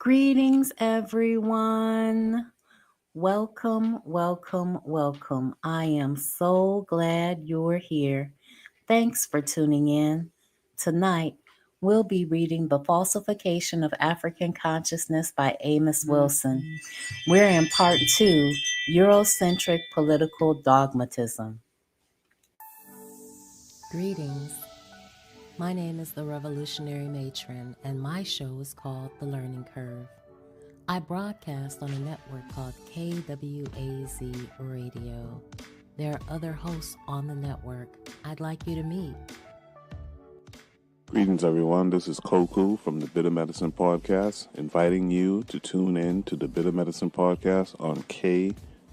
Greetings, everyone. Welcome, welcome, welcome. I am so glad you're here. Thanks for tuning in. Tonight, we'll be reading The Falsification of African Consciousness by Amos Wilson. We're in part two, Eurocentric Political Dogmatism. Greetings. My name is the Revolutionary Matron, and my show is called The Learning Curve. I broadcast on a network called KWAZ Radio. There are other hosts on the network I'd like you to meet. Greetings, everyone. This is Koku from the Bitter Medicine Podcast, inviting you to tune in to the Bitter Medicine Podcast on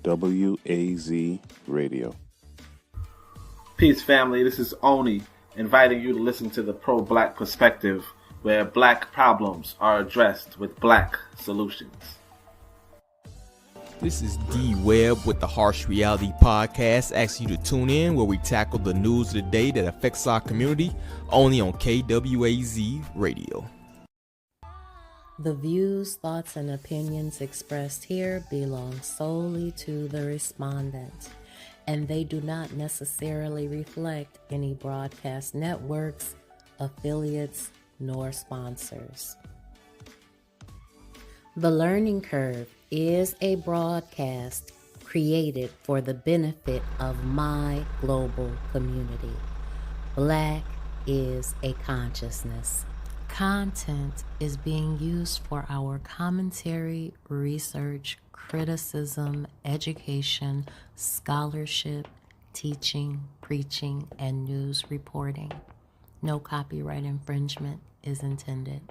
KWAZ Radio. Peace, family. This is Oni, inviting you to listen to the Pro-Black Perspective, where black problems are addressed with black solutions. This is D Webb with the Harsh Reality Podcast, asking you to tune in where we tackle the news of the day that affects our community, only on KWAZ Radio. The views, thoughts, and opinions expressed here belong solely to the respondent, and they do not necessarily reflect any broadcast networks, affiliates, nor sponsors. The Learning Curve is a broadcast created for the benefit of my global community. Black is a consciousness. Content is being used for our commentary, research, criticism, education, scholarship, teaching, preaching, and news reporting. No copyright infringement is intended.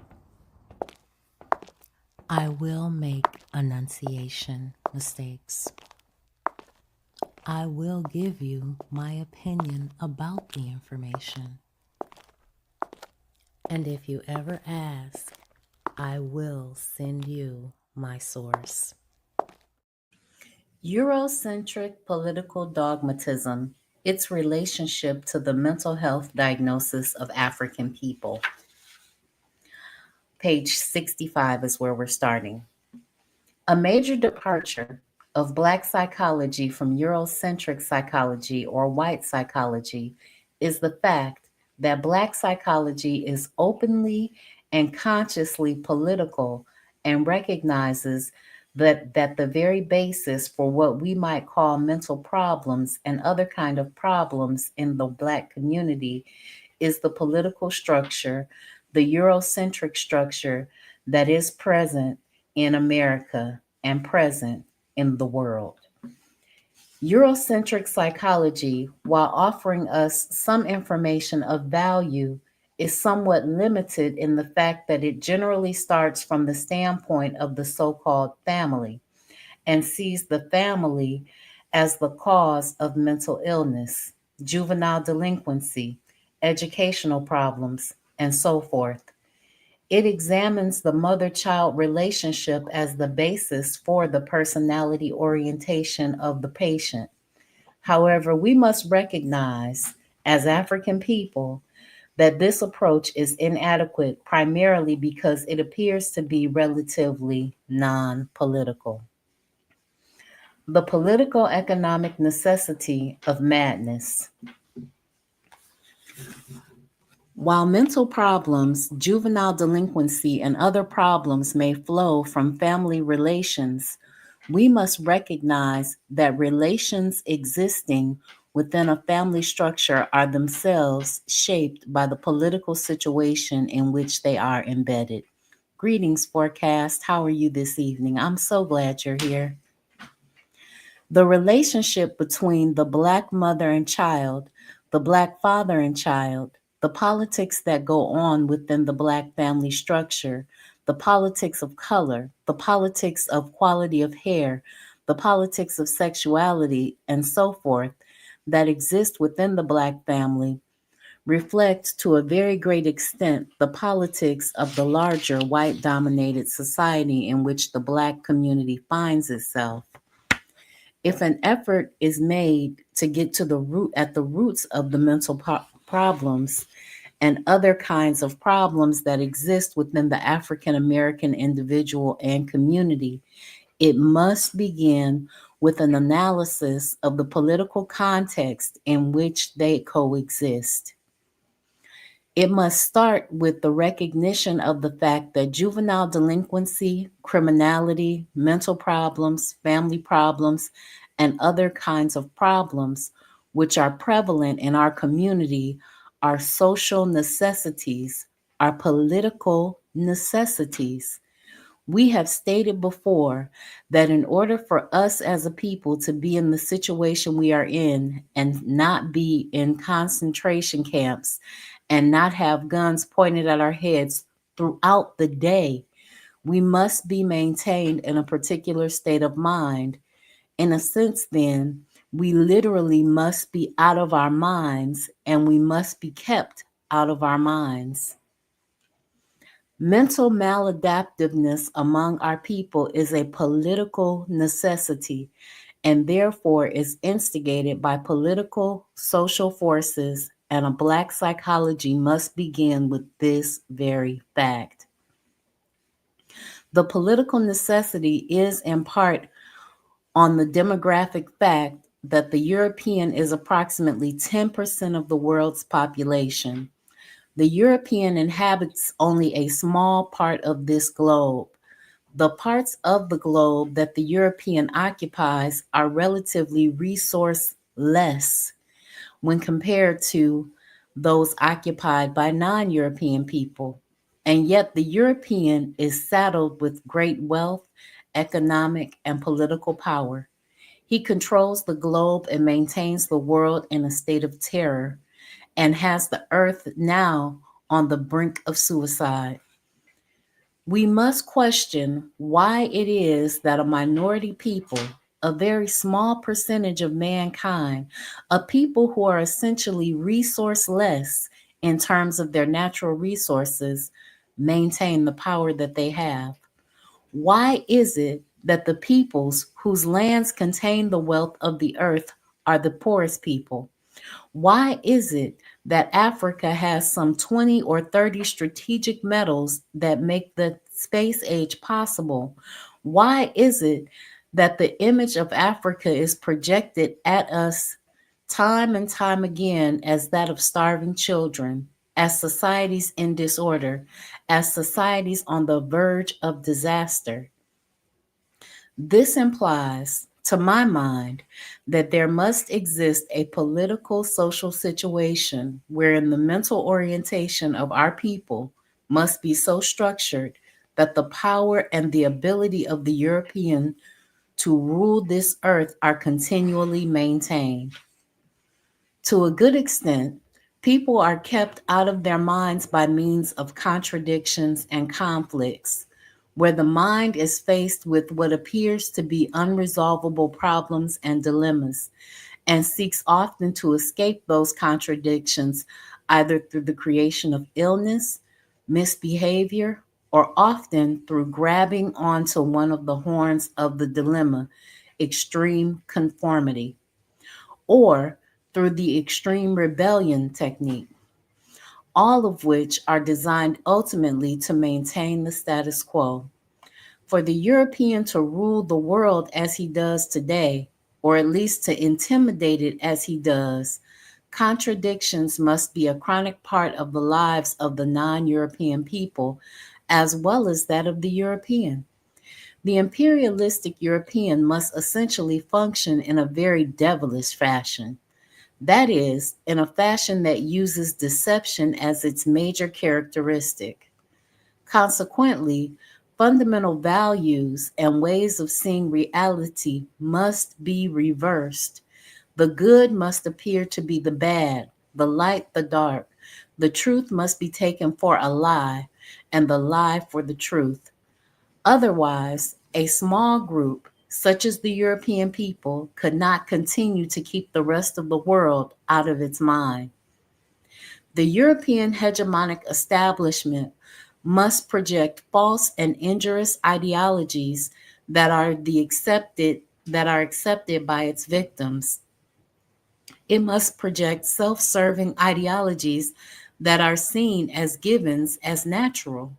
I will make enunciation mistakes. I will give you my opinion about the information. And if you ever ask, I will send you my source. Eurocentric political dogmatism, its relationship to the mental health diagnosis of African people. Page 65 is where we're starting. A major departure of Black psychology from Eurocentric psychology or white psychology is the fact that Black psychology is openly and consciously political and recognizes that the very basis for what we might call mental problems and other kind of problems in the Black community is the political structure, the Eurocentric structure that is present in America and present in the world. Eurocentric psychology, while offering us some information of value, is somewhat limited in the fact that it generally starts from the standpoint of the so-called family and sees the family as the cause of mental illness, juvenile delinquency, educational problems, and so forth. It examines the mother-child relationship as the basis for the personality orientation of the patient. However, we must recognize, as African people, that this approach is inadequate primarily because it appears to be relatively non-political. The political economic necessity of madness. While mental problems, juvenile delinquency, and other problems may flow from family relations, we must recognize that relations existing within a family structure are themselves shaped by the political situation in which they are embedded. Greetings, Forecast. How are you this evening? I'm so glad you're here. The relationship between the Black mother and child, the Black father and child, the politics that go on within the Black family structure, the politics of color, the politics of quality of hair, the politics of sexuality, and so forth that exist within the Black family reflect to a very great extent the politics of the larger white-dominated society in which the Black community finds itself. If an effort is made to get to the root of the mental problems and other kinds of problems that exist within the African American individual and community, it must begin with an analysis of the political context in which they coexist. It must start with the recognition of the fact that juvenile delinquency, criminality, mental problems, family problems, and other kinds of problems which are prevalent in our community are social necessities, are political necessities. We have stated before that in order for us as a people to be in the situation we are in and not be in concentration camps and not have guns pointed at our heads throughout the day, we must be maintained in a particular state of mind. In a sense, then, we literally must be out of our minds and we must be kept out of our minds. Mental maladaptiveness among our people is a political necessity and therefore is instigated by political social forces, and a Black psychology must begin with this very fact. The political necessity is in part on the demographic fact that the European is approximately 10% of the world's population. The European inhabits only a small part of this globe. The parts of the globe that the European occupies are relatively resourceless when compared to those occupied by non European people. And yet, the European is saddled with great wealth, economic, and political power. He controls the globe and maintains the world in a state of terror and has the earth now on the brink of suicide. We must question why it is that a minority people, a very small percentage of mankind, a people who are essentially resourceless in terms of their natural resources, maintain the power that they have. Why is it that the peoples whose lands contain the wealth of the earth are the poorest people? Why is it that Africa has some 20 or 30 strategic metals that make the space age possible? Why is it that the image of Africa is projected at us time and time again as that of starving children, as societies in disorder, as societies on the verge of disaster? This implies, to my mind, that there must exist a political social situation wherein the mental orientation of our people must be so structured that the power and the ability of the European to rule this earth are continually maintained. To a good extent, people are kept out of their minds by means of contradictions and conflicts, where the mind is faced with what appears to be unresolvable problems and dilemmas, and seeks often to escape those contradictions either through the creation of illness, misbehavior, or often through grabbing onto one of the horns of the dilemma, extreme conformity, or through the extreme rebellion technique, all of which are designed ultimately to maintain the status quo. For the European to rule the world as he does today, or at least to intimidate it as he does, contradictions must be a chronic part of the lives of the non European people, as well as that of the European. The imperialistic European must essentially function in a very devilish fashion. That is, in a fashion that uses deception as its major characteristic. Consequently, fundamental values and ways of seeing reality must be reversed. The good must appear to be the bad, the light the dark. The truth must be taken for a lie, and the lie for the truth. Otherwise, a small group, such as the European people, could not continue to keep the rest of the world out of its mind. The European hegemonic establishment must project false and injurious ideologies that are accepted by its victims. It must project self-serving ideologies that are seen as givens as natural.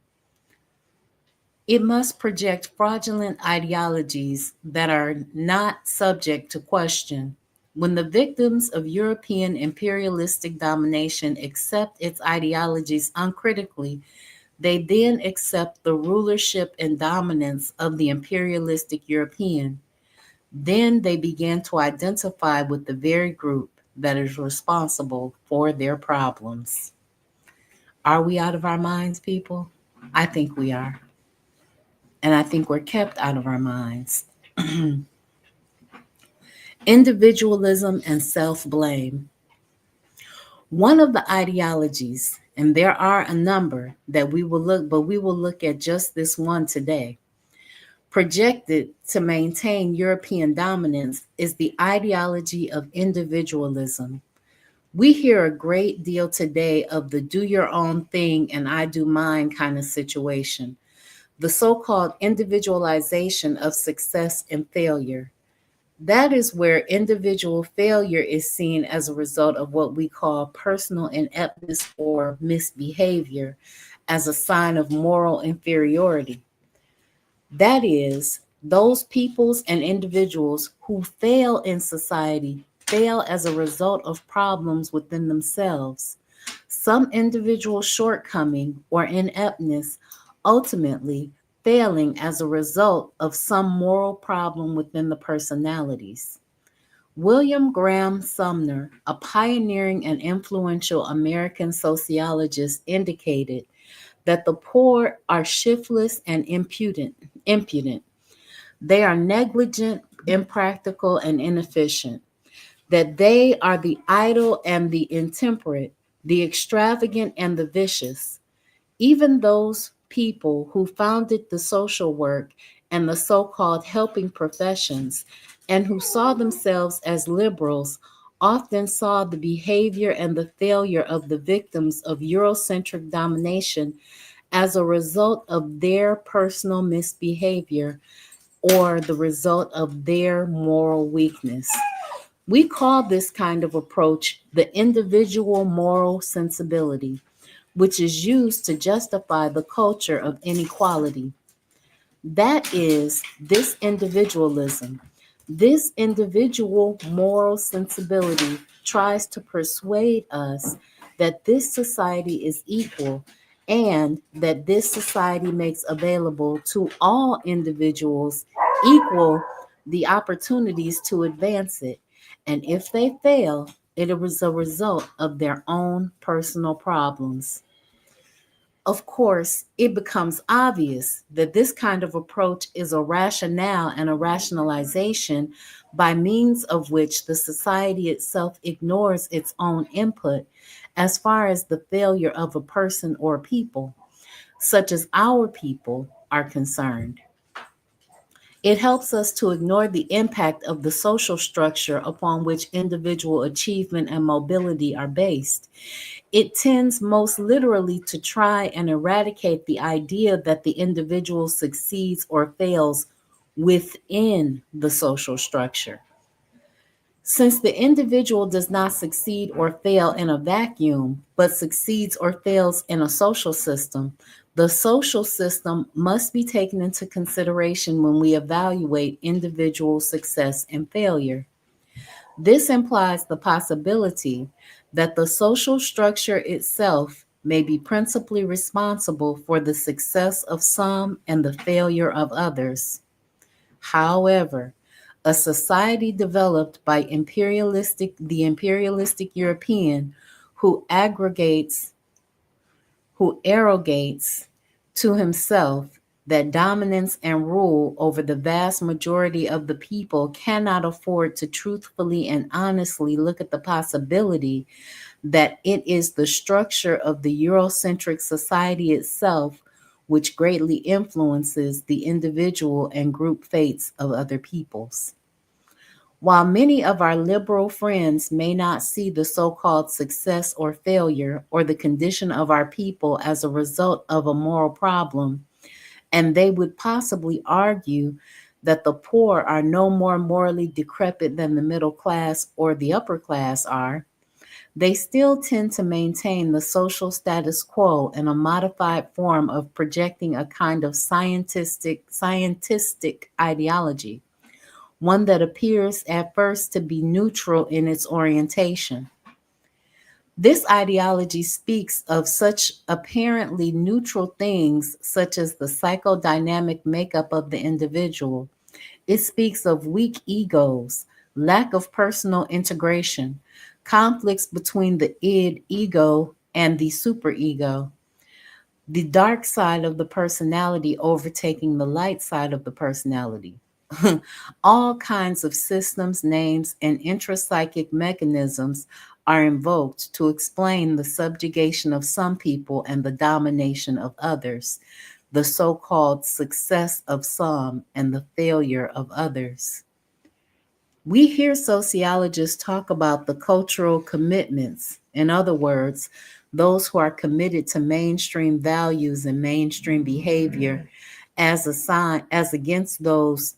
It must project fraudulent ideologies that are not subject to question. When the victims of European imperialistic domination accept its ideologies uncritically, they then accept the rulership and dominance of the imperialistic European. Then they begin to identify with the very group that is responsible for their problems. Are we out of our minds, people? I think we are. And I think we're kept out of our minds. Individualism and self blame. One of the ideologies, and there are a number that we will look, but we will look at just this one today, projected to maintain European dominance is the ideology of individualism. We hear a great deal today of the do your own thing and I do mine kind of situation, the so called individualization of success and failure. That is where individual failure is seen as a result of what we call personal ineptness or misbehavior as a sign of moral inferiority. That is, those peoples and individuals who fail in society fail as a result of problems within themselves. Some individual shortcoming or ineptness ultimately failing as a result of some moral problem within the personalities. William Graham Sumner, a pioneering and influential American sociologist, indicated that the poor are shiftless and impudent. They are negligent, impractical, and inefficient. That they are the idle and the intemperate, the extravagant and the vicious. Even those people who founded the social work and the so called helping professions and who saw themselves as liberals often saw the behavior and the failure of the victims of Eurocentric domination as a result of their personal misbehavior or the result of their moral weakness. We call this kind of approach the individual moral sensibility, which is used to justify the culture of inequality. That is, this individualism, this individual moral sensibility tries to persuade us that this society is equal and that this society makes available to all individuals equal the opportunities to advance it. And if they fail, it is a result of their own personal problems. Of course, it becomes obvious that this kind of approach is a rationale and a rationalization by means of which the society itself ignores its own input as far as the failure of a person or people, such as our people, are concerned. It helps us to ignore the impact of the social structure upon which individual achievement and mobility are based. It tends most literally to try and eradicate the idea that the individual succeeds or fails within the social structure. Since the individual does not succeed or fail in a vacuum, but succeeds or fails in a social system, the social system must be taken into consideration when we evaluate individual success and failure. This implies the possibility that the social structure itself may be principally responsible for the success of some and the failure of others. However, a society developed by the imperialistic European who arrogates to himself that dominance and rule over the vast majority of the people cannot afford to truthfully and honestly look at the possibility that it is the structure of the Eurocentric society itself which greatly influences the individual and group fates of other peoples. While many of our liberal friends may not see the so called success or failure or the condition of our people as a result of a moral problem, and they would possibly argue that the poor are no more morally decrepit than the middle class or the upper class are, They still tend to maintain the social status quo in a modified form of projecting a kind of scientistic ideology, one that appears at first to be neutral in its orientation. This ideology speaks of such apparently neutral things such as the psychodynamic makeup of the individual. It speaks of weak egos, lack of personal integration, conflicts between the id ego and the superego, the dark side of the personality overtaking the light side of the personality. All kinds of systems, names, and intrapsychic mechanisms are invoked to explain the subjugation of some people and the domination of others, the so called success of some and the failure of others. We hear sociologists talk about the cultural commitments, in other words, those who are committed to mainstream values and mainstream behavior as against those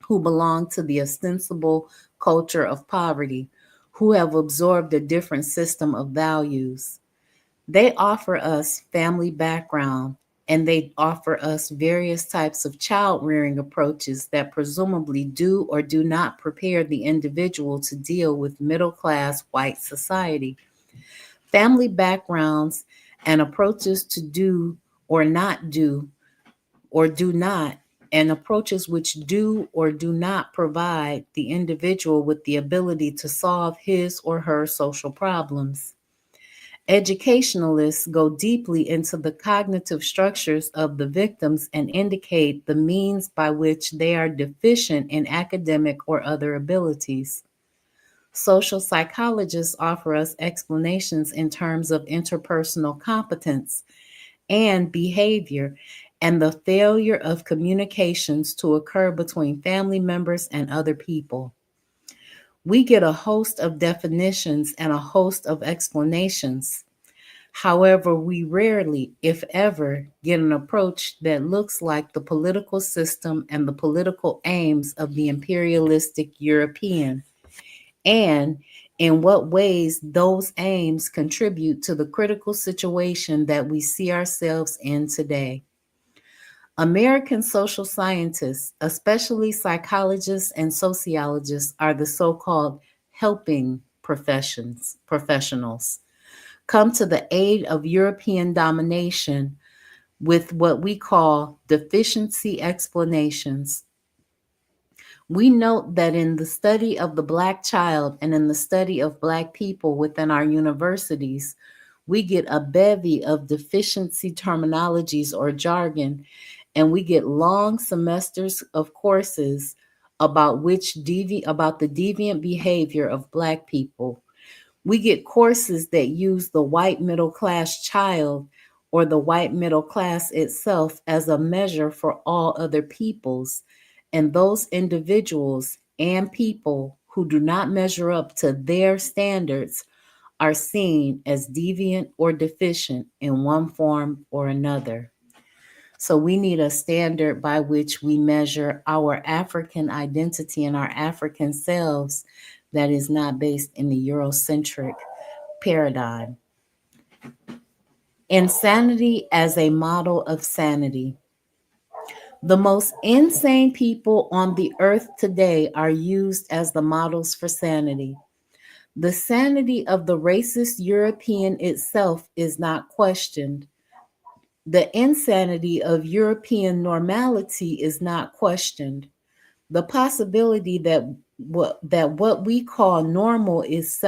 who belong to the ostensible culture of poverty, who have absorbed a different system of values. They offer us family background and they offer us various types of child rearing approaches that presumably do or do not prepare the individual to deal with middle class white society. Family backgrounds and approaches to do or not do or do not, and approaches which do or do not provide the individual with the ability to solve his or her social problems. Educationalists go deeply into the cognitive structures of the victims and indicate the means by which they are deficient in academic or other abilities. Social psychologists offer us explanations in terms of interpersonal competence and behavior and the failure of communications to occur between family members and other people. We get a host of definitions and a host of explanations. However, we rarely, if ever, get an approach that looks like the political system and the political aims of the imperialistic European, and in what ways those aims contribute to the critical situation that we see ourselves in today. American social scientists, especially psychologists and sociologists, are the so-called helping professionals, come to the aid of European domination with what we call deficiency explanations. We note that in the study of the Black child and in the study of Black people within our universities, we get a bevy of deficiency terminologies or jargon, and we get long semesters of courses about about the deviant behavior of Black people. We get courses that use the white middle class child or the white middle class itself as a measure for all other peoples, and those individuals and people who do not measure up to their standards are seen as deviant or deficient in one form or another. So we need a standard by which we measure our African identity and our African selves that is not based in the Eurocentric paradigm. Insanity as a model of sanity. The most insane people on the earth today are used as the models for sanity. The sanity of the racist European itself is not questioned. The insanity of European normality is not questioned. The possibility that what we call normal is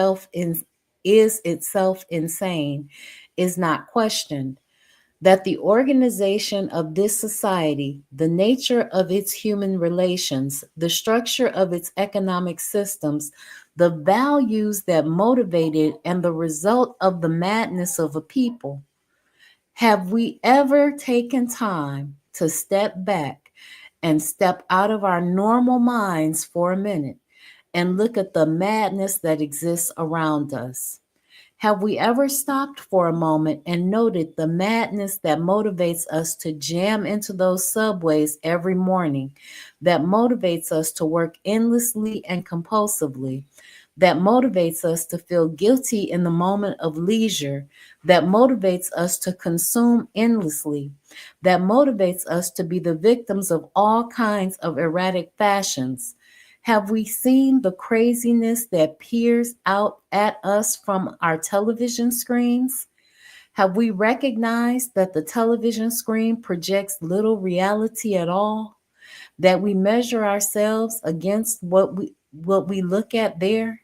itself insane is not questioned. That the organization of this society, the nature of its human relations, the structure of its economic systems, the values that motivate it, and the result of the madness of a people. Have we ever taken time to step back and step out of our normal minds for a minute and look at the madness that exists around us? Have we ever stopped for a moment and noted the madness that motivates us to jam into those subways every morning, that motivates us to work endlessly and compulsively, that motivates us to feel guilty in the moment of leisure, that motivates us to consume endlessly, that motivates us to be the victims of all kinds of erratic fashions? Have we seen the craziness that peers out at us from our television screens? Have we recognized that the television screen projects little reality at all? That we measure ourselves against what we look at there?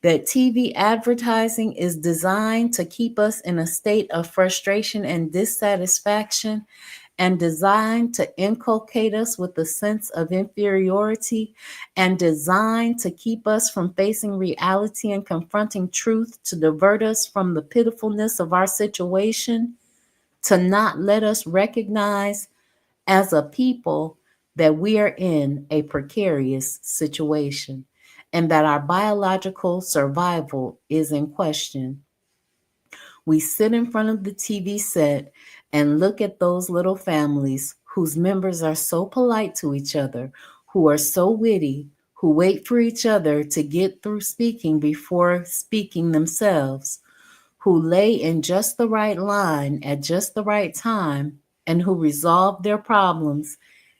That TV advertising is designed to keep us in a state of frustration and dissatisfaction, and designed to inculcate us with a sense of inferiority, and designed to keep us from facing reality and confronting truth, to divert us from the pitifulness of our situation, to not let us recognize as a people that we are in a precarious situation and that our biological survival is in question. We sit in front of the TV set and look at those little families whose members are so polite to each other, who are so witty, who wait for each other to get through speaking before speaking themselves, who lay in just the right line at just the right time, and who resolve their problems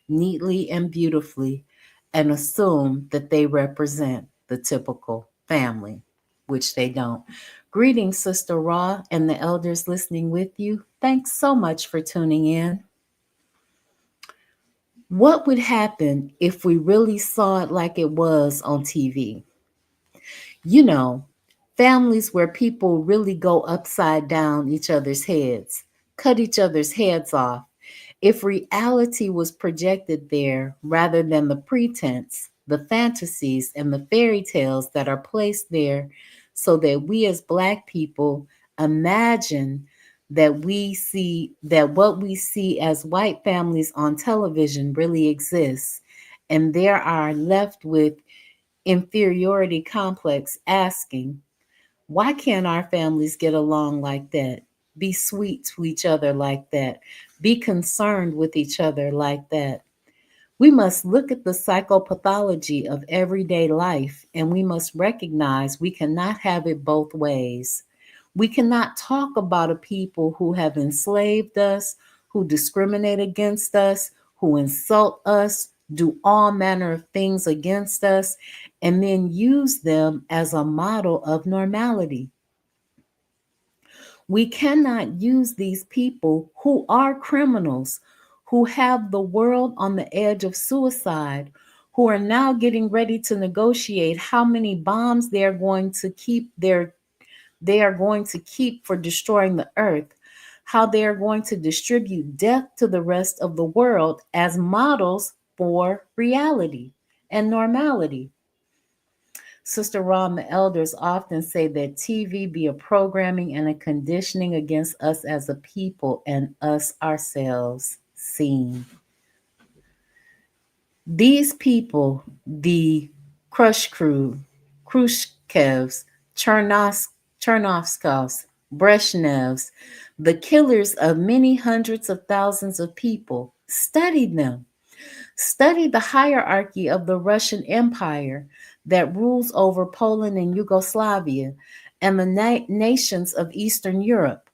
neatly and beautifully, and assume that they represent the typical family, which they don't. Greetings, Sister Ra, and the elders listening with you. Thanks so much for tuning in. What would happen if we really saw it like it was on TV? You know, families where people really go upside down each other's heads, cut each other's heads off. If reality was projected there rather than the pretense, the fantasies, and the fairy tales that are placed there, so that we as Black people imagine that what we see as white families on television really exists, and there are left with inferiority complex, asking, why can't our families get along like that? Be sweet to each other like that? Be concerned with each other like that? We must look at the psychopathology of everyday life, and we must recognize we cannot have it both ways. We cannot talk about a people who have enslaved us, who discriminate against us, who insult us, do all manner of things against us, and then use them as a model of normality. We cannot use these people who are criminals, who have the world on the edge of suicide, who are now getting ready to negotiate how many bombs they are going to keep for destroying the earth, how they are going to distribute death to the rest of the world as models for reality and normality. Sister Ron, the elders often say that TV be a programming and a conditioning against us as a people and us ourselves seen. These people, the Krush Crew, Khrushchevs, Chernovskovs, Brezhnevs, the killers of many hundreds of thousands of people, studied them. Study the hierarchy of the Russian Empire that rules over Poland and Yugoslavia and the nations of Eastern Europe.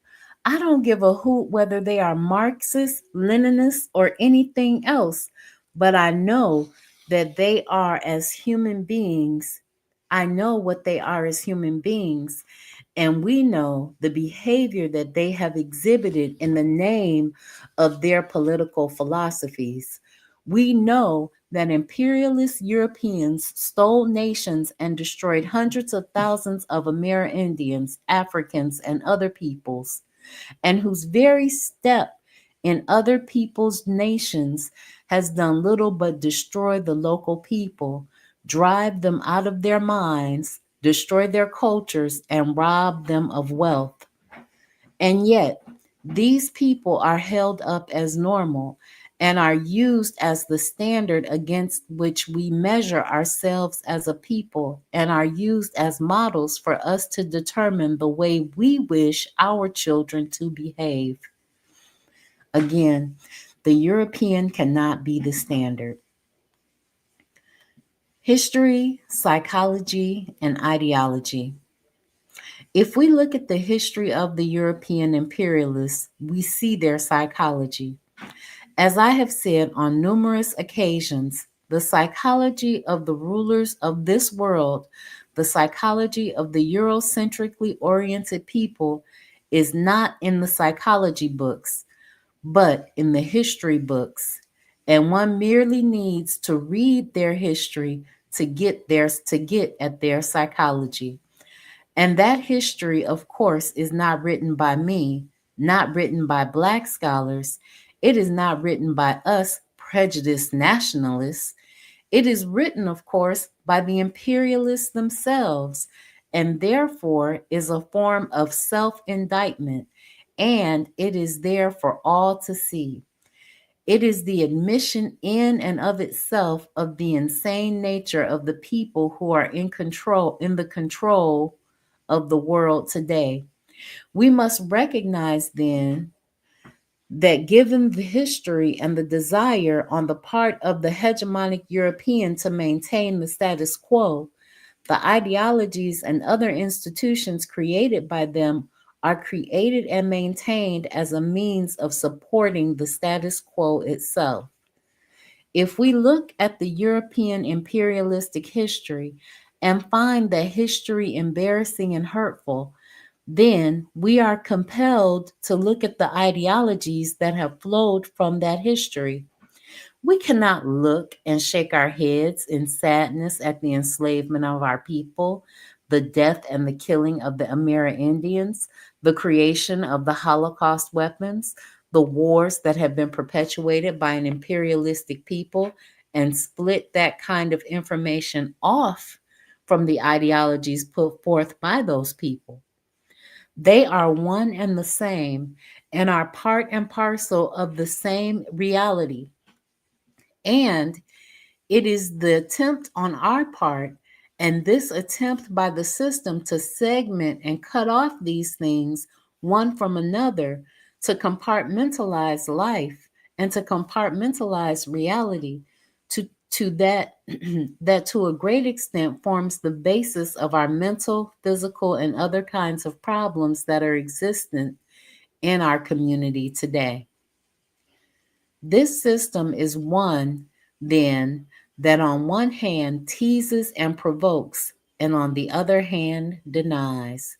I don't give a hoot whether they are Marxists, Leninists, or anything else, but I know that they are as human beings. I know what they are as human beings, and we know the behavior that they have exhibited in the name of their political philosophies. We know that imperialist Europeans stole nations and destroyed hundreds of thousands of Amerindians, Africans, and other peoples, and whose very step in other people's nations has done little but destroy the local people, drive them out of their minds, destroy their cultures, and rob them of wealth. And yet, these people are held up as normal and are used as the standard against which we measure ourselves as a people, and are used as models for us to determine the way we wish our children to behave. Again, the European cannot be the standard. History, psychology, and ideology. If we look at the history of the European imperialists, we see their psychology. As I have said on numerous occasions, the psychology of the rulers of this world, the psychology of the Eurocentrically oriented people, is not in the psychology books, but in the history books. And one merely needs to read their history to get at their psychology. And that history, of course, is not written by me, not written by Black scholars. It is not written by us prejudiced nationalists. It is written, of course, by the imperialists themselves, and therefore is a form of self indictment, and it is there for all to see. It is the admission in and of itself of the insane nature of the people who are in the control of the world today. We must recognize then that given the history and the desire on the part of the hegemonic European to maintain the status quo, the ideologies and other institutions created by them are created and maintained as a means of supporting the status quo itself. If we look at the European imperialistic history and find that history embarrassing and hurtful, then we are compelled to look at the ideologies that have flowed from that history. We cannot look and shake our heads in sadness at the enslavement of our people, the death and the killing of the Amerindians, the creation of the Holocaust weapons, the wars that have been perpetuated by an imperialistic people, and split that kind of information off from the ideologies put forth by those people. They are one and the same and are part and parcel of the same reality. And it is the attempt on our part, and this attempt by the system to segment and cut off these things one from another, to compartmentalize life and to compartmentalize reality, to that that to a great extent forms the basis of our mental, physical, and other kinds of problems that are existent in our community today. This system is one, then, that on one hand teases and provokes, and on the other hand denies.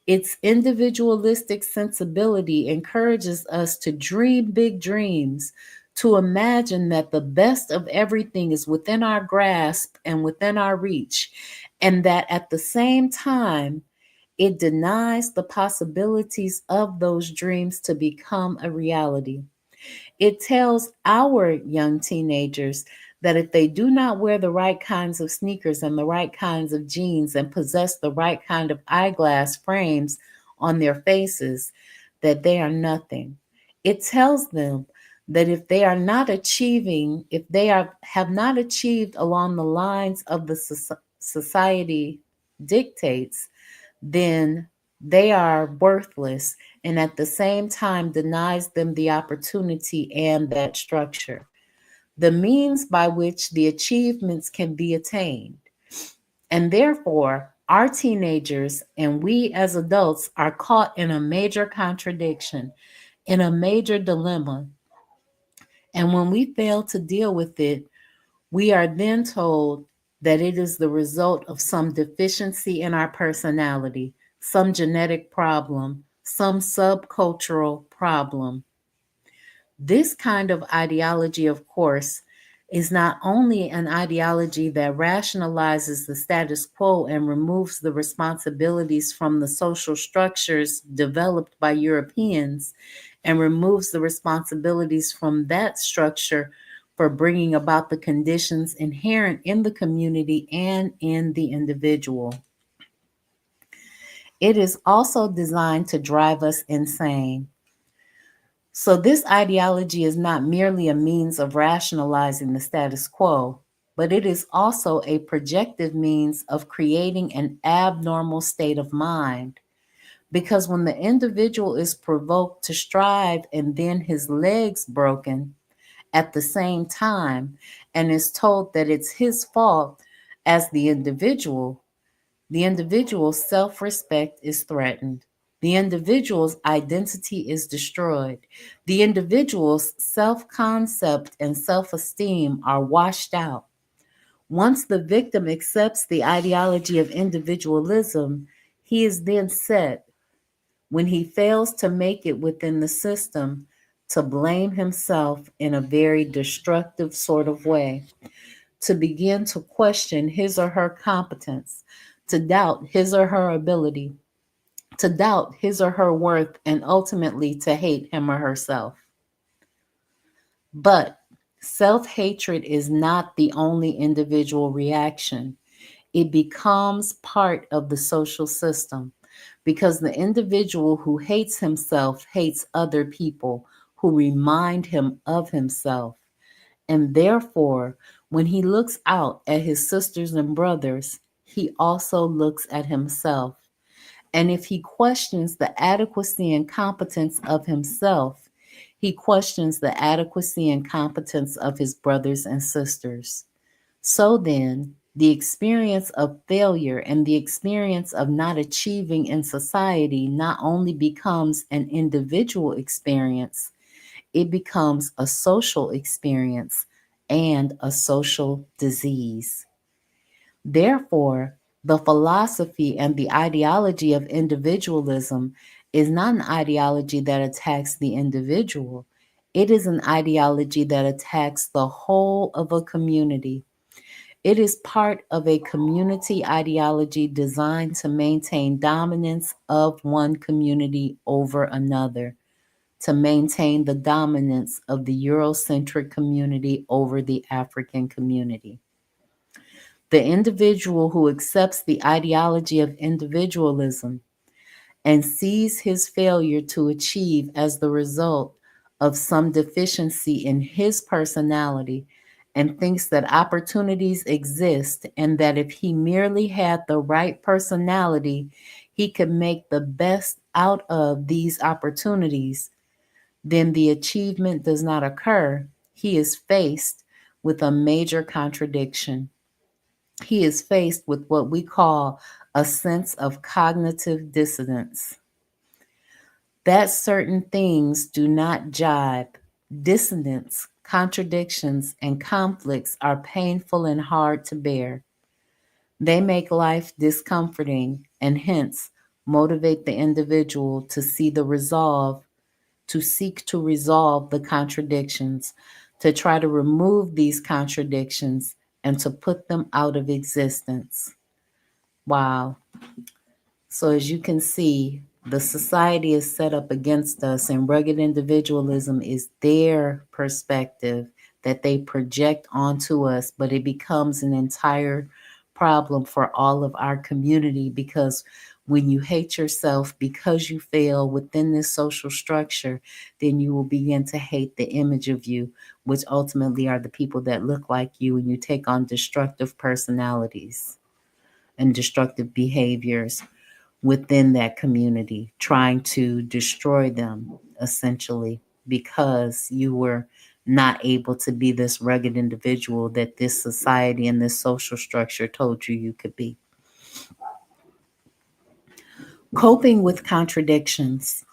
Its individualistic sensibility encourages us to dream big dreams, to imagine that the best of everything is within our grasp and within our reach, and that at the same time, it denies the possibilities of those dreams to become a reality. It tells our young teenagers that if they do not wear the right kinds of sneakers and the right kinds of jeans and possess the right kind of eyeglass frames on their faces, that they are nothing. It tells them that if they are not achieving, if they have not achieved along the lines of the society dictates, then they are worthless, and at the same time denies them the opportunity and that structure, the means by which the achievements can be attained. And therefore, our teenagers and we as adults are caught in a major contradiction, in a major dilemma. And when we fail to deal with it, we are then told that it is the result of some deficiency in our personality, some genetic problem, some subcultural problem. This kind of ideology, of course, is not only an ideology that rationalizes the status quo and removes the responsibilities from the social structures developed by Europeans and removes the responsibilities from that structure for bringing about the conditions inherent in the community and in the individual. It is also designed to drive us insane. So, this ideology is not merely a means of rationalizing the status quo, but it is also a projective means of creating an abnormal state of mind. Because when the individual is provoked to strive and then his legs broken at the same time and is told that it's his fault As the individual's self respect is threatened. The individual's identity is destroyed. The individual's self concept and self esteem are washed out. Once the victim accepts the ideology of individualism, he is then set, when he fails to make it within the system, to blame himself in a very destructive sort of way, to begin to question his or her competence, to doubt his or her ability, to doubt his or her worth, and ultimately to hate him or herself. But self hatred is not the only individual reaction. It becomes part of the social system because the individual who hates himself hates other people who remind him of himself. And therefore, when he looks out at his sisters and brothers, he also looks at himself. And if he questions the adequacy and competence of himself, he questions the adequacy and competence of his brothers and sisters. So then, the experience of failure and the experience of not achieving in society not only becomes an individual experience, it becomes a social experience and a social disease. Therefore, the philosophy and the ideology of individualism is not an ideology that attacks the individual. It is an ideology that attacks the whole of a community. It is part of a community ideology designed to maintain dominance of one community over another, to maintain the dominance of the Eurocentric community over the African community. The individual who accepts the ideology of individualism and sees his failure to achieve as the result of some deficiency in his personality and thinks that opportunities exist and that if he merely had the right personality, he could make the best out of these opportunities, then the achievement does not occur. He is faced with a major contradiction. He is faced with what we call a sense of cognitive dissonance. That certain things do not jibe. Dissonance, contradictions, and conflicts are painful and hard to bear. They make life discomforting and hence motivate the individual to see the resolve, to seek to resolve the contradictions, to try to remove these contradictions and to put them out of existence. Wow. So, as you can see, the society is set up against us, and rugged individualism is their perspective that they project onto us, but it becomes an entire problem for all of our community because when you hate yourself because you fail within this social structure, then you will begin to hate the image of you, which ultimately are the people that look like you, and you take on destructive personalities and destructive behaviors within that community, trying to destroy them essentially because you were not able to be this rugged individual that this society and this social structure told you you could be. Coping with contradictions.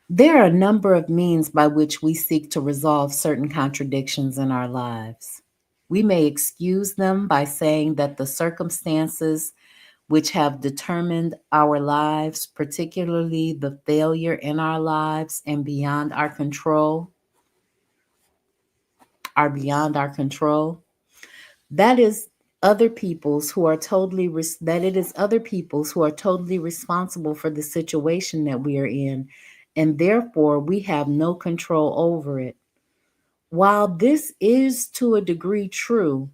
There are a number of means by which we seek to resolve certain contradictions in our lives. We may excuse them by saying that the circumstances which have determined our lives, particularly the failure in our lives and beyond our control, are beyond our control. That is other people's who are totally that it is other people's who are totally responsible for the situation that we are in, and therefore we have no control over it. While this is to a degree true,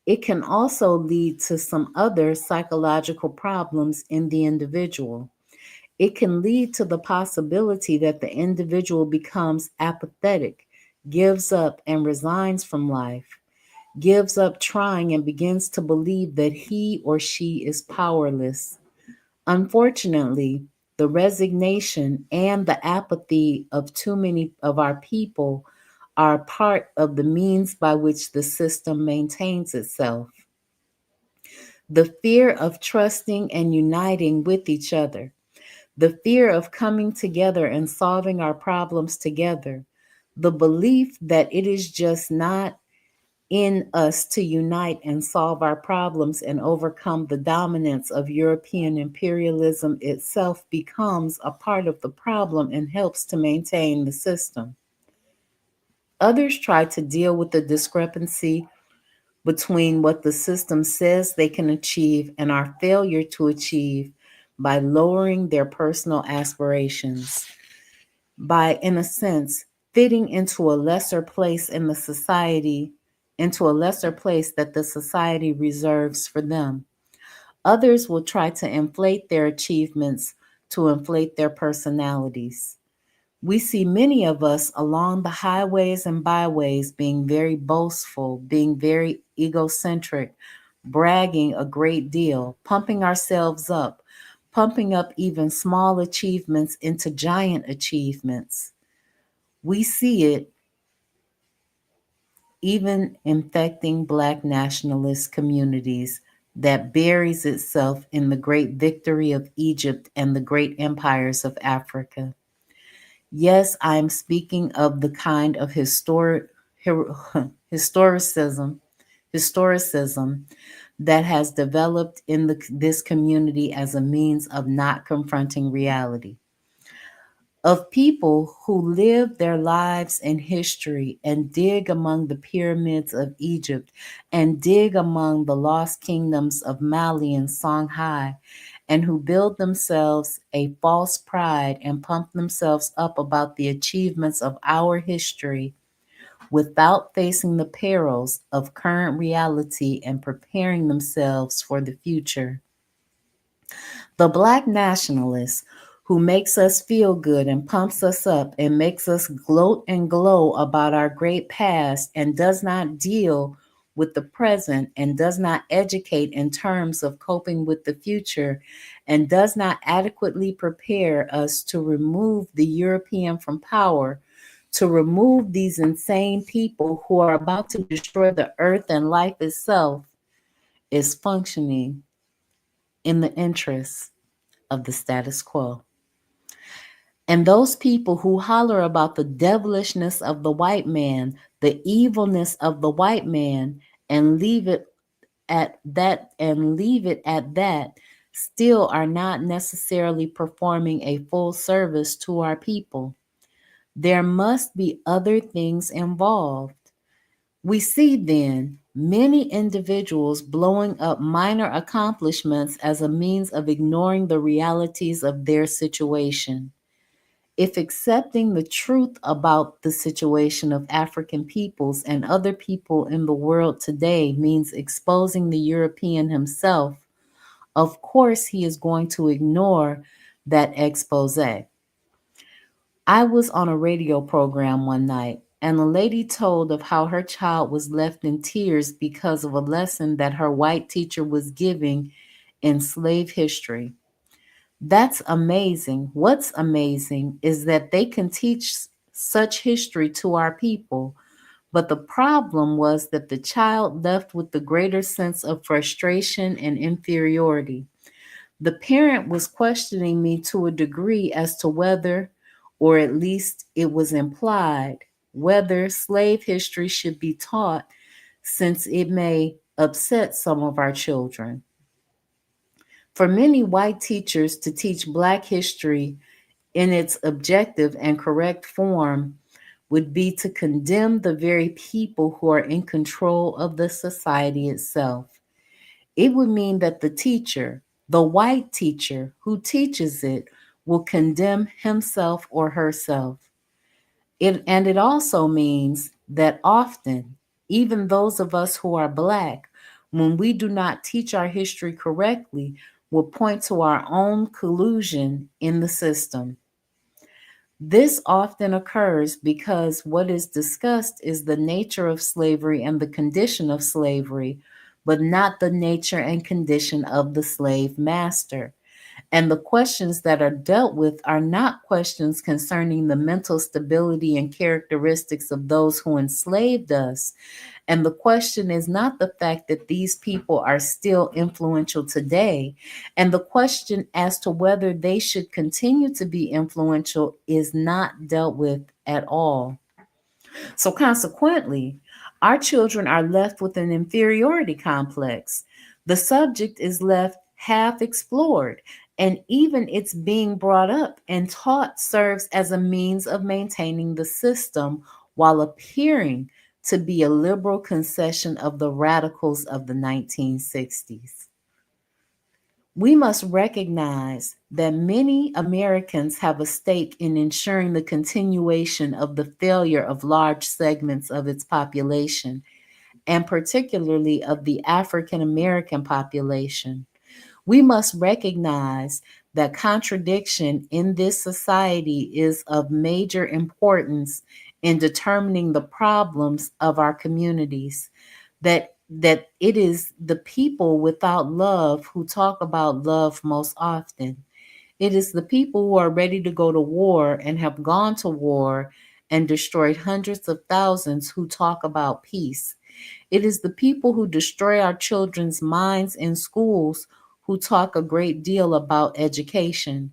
it can also lead to some other psychological problems in the individual. It can lead to the possibility that the individual becomes apathetic, gives up and resigns from life, gives up trying and begins to believe that he or she is powerless. Unfortunately, the resignation and the apathy of too many of our people are part of the means by which the system maintains itself. the fear of trusting and uniting with each other, the fear of coming together and solving our problems together, the belief that it is just not in us to unite and solve our problems and overcome the dominance of European imperialism itself becomes a part of the problem and helps to maintain the system. Others try to deal with the discrepancy between what the system says they can achieve and our failure to achieve by lowering their personal aspirations, by, in a sense, fitting into a lesser place in the society, into a lesser place that the society reserves for them. Others will try to inflate their achievements to inflate their personalities. We see many of us along the highways and byways being very boastful, being very egocentric, bragging a great deal, pumping ourselves up, pumping up even small achievements into giant achievements. We see it even infecting Black nationalist communities that buries itself in the great victory of Egypt and the great empires of Africa. Yes, I am speaking of the kind of historicism, historicism that has developed in this community as a means of not confronting reality, of people who live their lives in history and dig among the pyramids of Egypt and dig among the lost kingdoms of Mali and Songhai, and who build themselves a false pride and pump themselves up about the achievements of our history without facing the perils of current reality and preparing themselves for the future. The Black nationalist who makes us feel good and pumps us up and makes us gloat and glow about our great past and does not deal with the present and does not educate in terms of coping with the future and does not adequately prepare us to remove the European from power, to remove these insane people who are about to destroy the earth and life itself, is functioning in the interests of the status quo. And those people who holler about the devilishness of the white man, the evilness of the white man, and leave it at that, still are not necessarily performing a full service to our people. There must be other things involved. We see then many individuals blowing up minor accomplishments as a means of ignoring the realities of their situation. If accepting the truth about the situation of African peoples and other people in the world today means exposing the European himself, of course he is going to ignore that expose. I was on a radio program one night, and a lady told of how her child was left in tears because of a lesson that her white teacher was giving in slave history. That's amazing. What's amazing is that they can teach such history to our people. But the problem was that the child left with the greater sense of frustration and inferiority. The parent was questioning me to a degree as to whether, or at least it was implied, whether slave history should be taught since it may upset some of our children. For many white teachers to teach Black history in its objective and correct form would be to condemn the very people who are in control of the society itself. It would mean that the teacher, the white teacher who teaches it, will condemn himself or herself. And it also means that often, even those of us who are Black, when we do not teach our history correctly, will point to our own collusion in the system. This often occurs because what is discussed is the nature of slavery and the condition of slavery, but not the nature and condition of the slave master. And the questions that are dealt with are not questions concerning the mental stability and characteristics of those who enslaved us. And the question is not the fact that these people are still influential today. And the question as to whether they should continue to be influential is not dealt with at all. So, consequently, our children are left with an inferiority complex. The subject is left half explored, and even its being brought up and taught serves as a means of maintaining the system while appearing to be a liberal concession of the radicals of the 1960s. We must recognize that many Americans have a stake in ensuring the continuation of the failure of large segments of its population, and particularly of the African American population. We must recognize that contradiction in this society is of major importance in determining the problems of our communities, that it is the people without love who talk about love most often. It is the people who are ready to go to war and have gone to war and destroyed hundreds of thousands who talk about peace. It is the people who destroy our children's minds in schools who talk a great deal about education.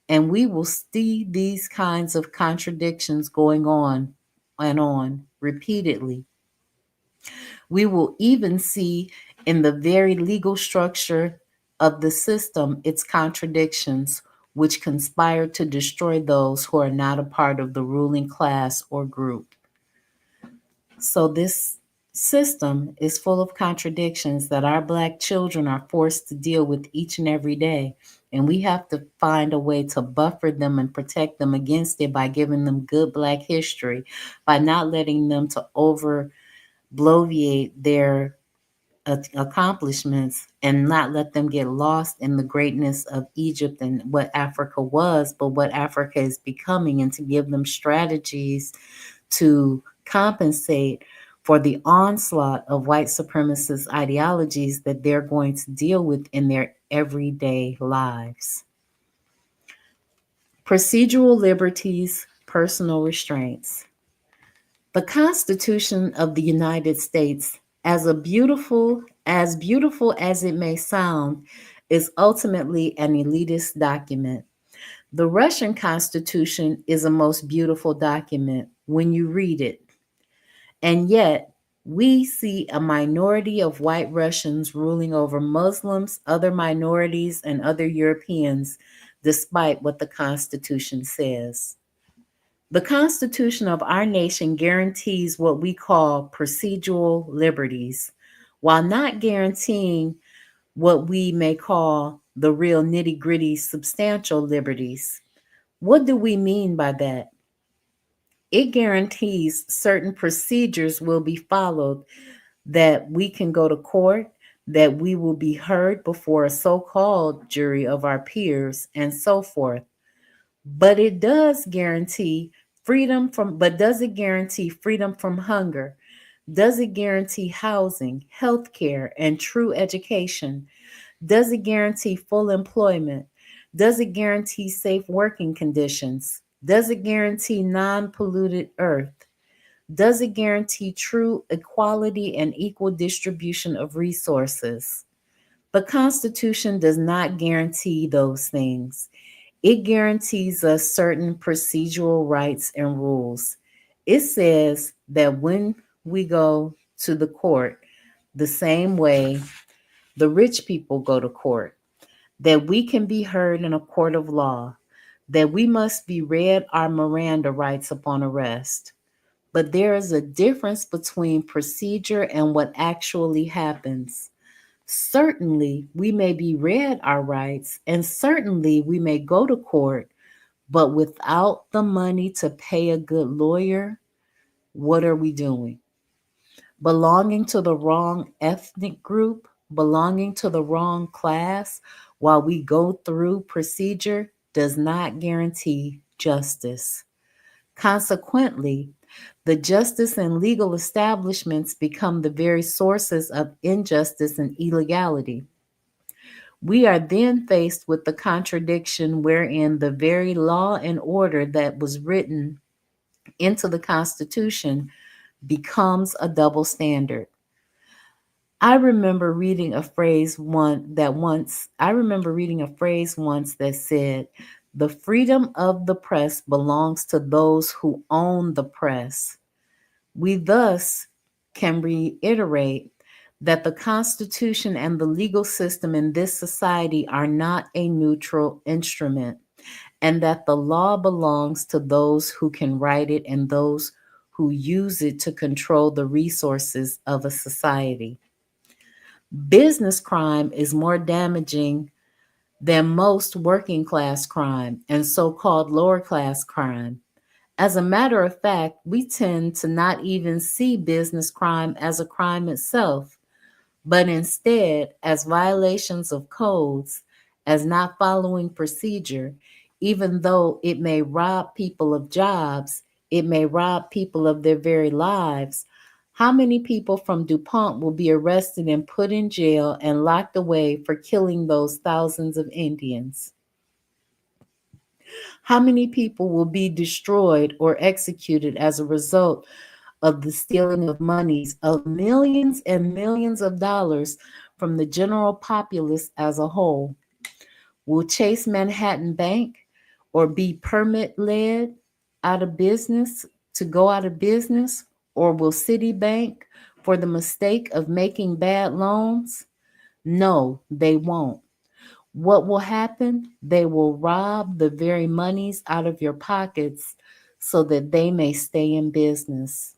And we will see these kinds of contradictions going on and on repeatedly. We will even see in the very legal structure of the system its contradictions, which conspire to destroy those who are not a part of the ruling class or group. So, this system is full of contradictions that our Black children are forced to deal with each and every day. And we have to find a way to buffer them and protect them against it by giving them good Black history, by not letting them to over bloviate their accomplishments and not let them get lost in the greatness of Egypt and what Africa was, but what Africa is becoming, and to give them strategies to compensate for the onslaught of white supremacist ideologies that they're going to deal with in their everyday lives. Procedural liberties, personal restraints. The Constitution of the United States, as beautiful as it may sound, is ultimately an elitist document. The Russian Constitution is a most beautiful document when you read it. And yet, we see a minority of white Russians ruling over Muslims, other minorities, and other Europeans, despite what the Constitution says. The Constitution of our nation guarantees what we call procedural liberties, while not guaranteeing what we may call the real nitty gritty substantial liberties. What do we mean by that? It guarantees certain procedures will be followed, that we can go to court, that we will be heard before a so called jury of our peers, and so forth. But it does guarantee but does it guarantee freedom from hunger? Does it guarantee housing, health care, and true education? Does it guarantee full employment? Does it guarantee safe working conditions? Does it guarantee non polluted earth? Does it guarantee true equality and equal distribution of resources? The Constitution does not guarantee those things. It guarantees us certain procedural rights and rules. It says that when we go to the court, the same way the rich people go to court, that we can be heard in a court of law, that we must be read our Miranda rights upon arrest. But there is a difference between procedure and what actually happens. Certainly, we may be read our rights, and certainly we may go to court, but without the money to pay a good lawyer, what are we doing? Belonging to the wrong ethnic group, belonging to the wrong class while we go through procedure does not guarantee justice. Consequently, the justice and legal establishments become the very sources of injustice and illegality. We are then faced with the contradiction wherein the very law and order that was written into the Constitution becomes a double standard. I remember reading a phrase once that said, "The freedom of the press belongs to those who own the press." We thus can reiterate that the Constitution and the legal system in this society are not a neutral instrument, and that the law belongs to those who can write it and those who use it to control the resources of a society. Business crime is more damaging than most working class crime and so called lower class crime. As a matter of fact, we tend to not even see business crime as a crime itself, but instead as violations of codes, as not following procedure, even though it may rob people of jobs, it may rob people of their very lives. How many people from DuPont will be arrested and put in jail and locked away for killing those thousands of Indians? How many people will be destroyed or executed as a result of the stealing of monies of millions and millions of dollars from the general populace as a whole? Will Chase Manhattan Bank or be permit led out of business to go out of business? Or will Citibank for the mistake of making bad loans? No, they won't. What will happen? They will rob the very monies out of your pockets so that they may stay in business.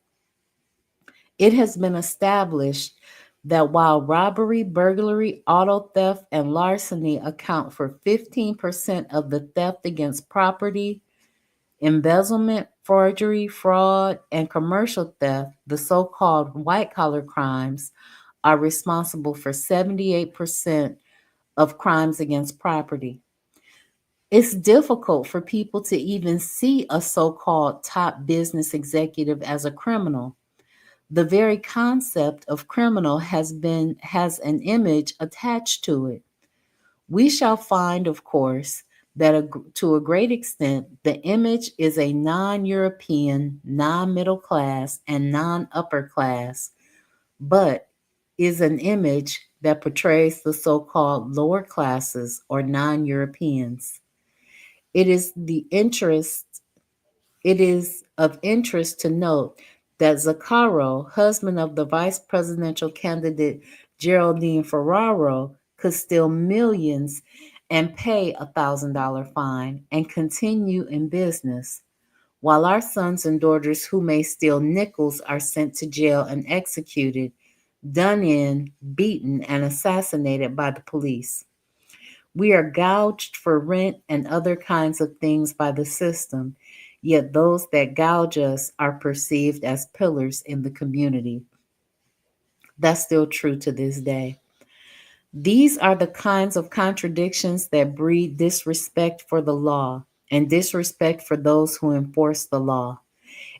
It has been established that while robbery, burglary, auto theft, and larceny account for 15% of the theft against property, embezzlement, forgery, fraud, and commercial theft, the so called white collar crimes, are responsible for 78% of crimes against property. It's difficult for people to even see a so called top business executive as a criminal. The very concept of criminal has an image attached to it. We shall find, of course, that to a great extent, the image is a non European, non middle class, and non upper class, but is an image that portrays the so called lower classes or non Europeans. It is the interest It is of interest to note that Zaccaro, husband of the vice presidential candidate Geraldine Ferraro, could steal millions and pay $1,000 fine and continue in business, while our sons and daughters who may steal nickels are sent to jail and executed, done in, beaten, and assassinated by the police. We are gouged for rent and other kinds of things by the system, yet those that gouge us are perceived as pillars in the community. That's still true to this day. These are the kinds of contradictions that breed disrespect for the law and disrespect for those who enforce the law.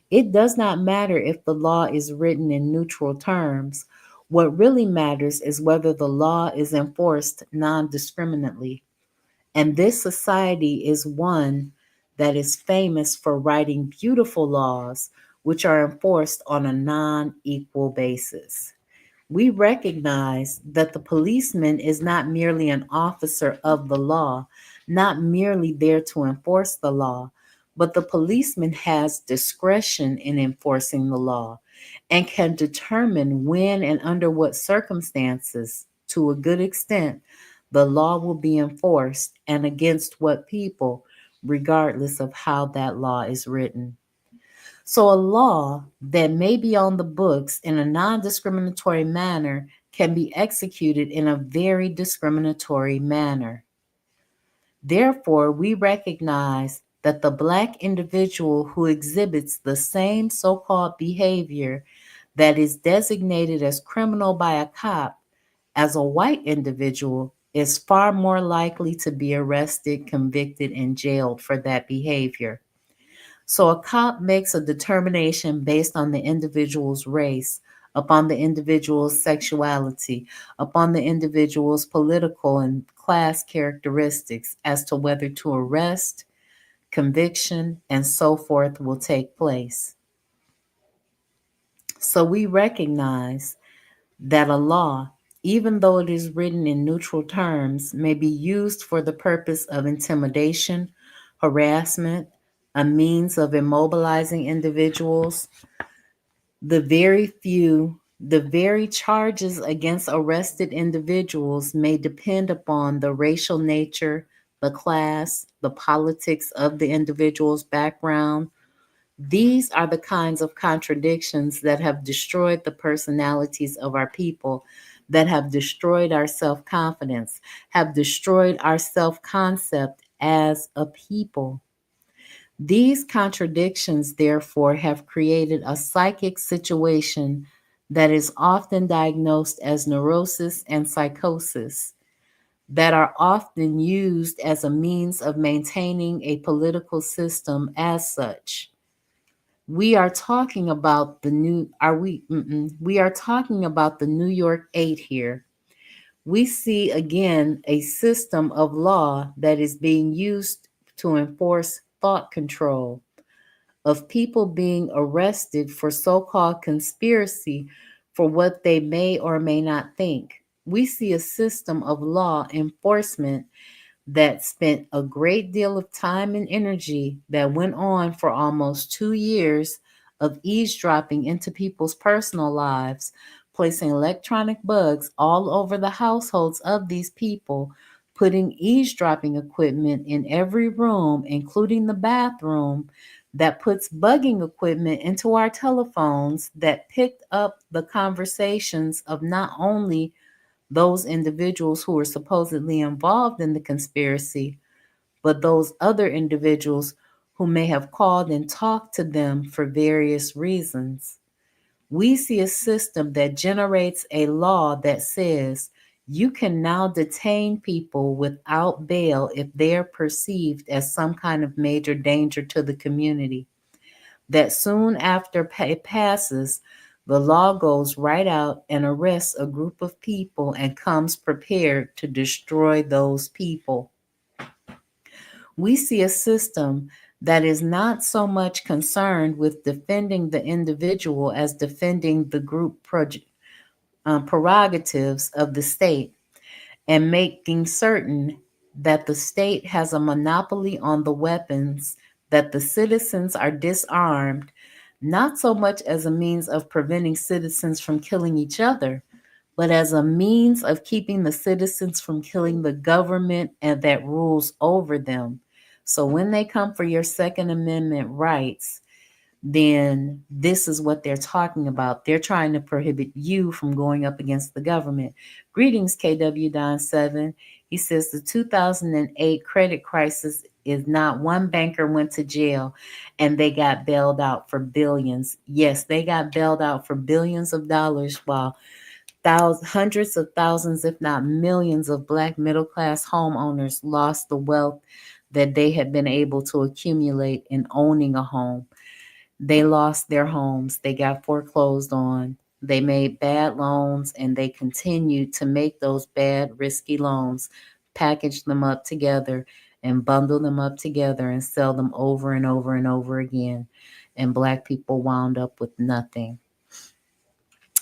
It does not matter if the law is written in neutral terms. What really matters is whether the law is enforced non discriminately. And this society is one that is famous for writing beautiful laws which are enforced on a non equal basis. We recognize that the policeman is not merely an officer of the law, not merely there to enforce the law, but the policeman has discretion in enforcing the law and can determine when and under what circumstances, to a good extent, the law will be enforced and against what people, regardless of how that law is written. So, a law that may be on the books in a non discriminatory manner can be executed in a very discriminatory manner. Therefore, we recognize that the Black individual who exhibits the same so called behavior that is designated as criminal by a cop as a white individual is far more likely to be arrested, convicted, and jailed for that behavior. So a cop makes a determination based on the individual's race, upon the individual's sexuality, upon the individual's political and class characteristics as to whether to arrest, conviction, and so forth will take place. So we recognize that a law, even though it is written in neutral terms, may be used for the purpose of intimidation, harassment, a means of immobilizing individuals. The very charges against arrested individuals may depend upon the racial nature, the class, the politics of the individual's background. These are the kinds of contradictions that have destroyed the personalities of our people, that have destroyed our self confidence, have destroyed our self concept as a people. These contradictions, therefore, have created a psychic situation that is often diagnosed as neurosis and psychosis, that are often used as a means of maintaining a political system as such. We are talking about the new are we we are talking about the New York 8 here. We see again a system of law that is being used to enforce thought control, of people being arrested for so-called conspiracy for what they may or may not think. We see a system of law enforcement that spent a great deal of time and energy, that went on for almost 2 years, of eavesdropping into people's personal lives, placing electronic bugs all over the households of these people, putting eavesdropping equipment in every room, including the bathroom, that puts bugging equipment into our telephones, that picked up the conversations of not only those individuals who were supposedly involved in the conspiracy, but those other individuals who may have called and talked to them for various reasons. We see a system that generates a law that says you can now detain people without bail if they're perceived as some kind of major danger to the community. That soon after it passes, the law goes right out and arrests a group of people and comes prepared to destroy those people. We see a system that is not so much concerned with defending the individual as defending the group prerogatives of the state, and making certain that the state has a monopoly on the weapons, that the citizens are disarmed, not so much as a means of preventing citizens from killing each other, but as a means of keeping the citizens from killing the government and that rules over them. So when they come for your Second Amendment rights, then this is what they're talking about. They're trying to prohibit you from going up against the government. Greetings, KW Don 7. He says the 2008 credit crisis is not one banker went to jail and they got bailed out for billions. Yes, they got bailed out for billions of dollars, while hundreds of thousands, if not millions, of Black middle class homeowners lost the wealth that they had been able to accumulate in owning a home. They lost their homes. They got foreclosed on. They made bad loans, and they continued to make those bad, risky loans, package them up together and bundle them up together and sell them over and over and over again. And Black people wound up with nothing.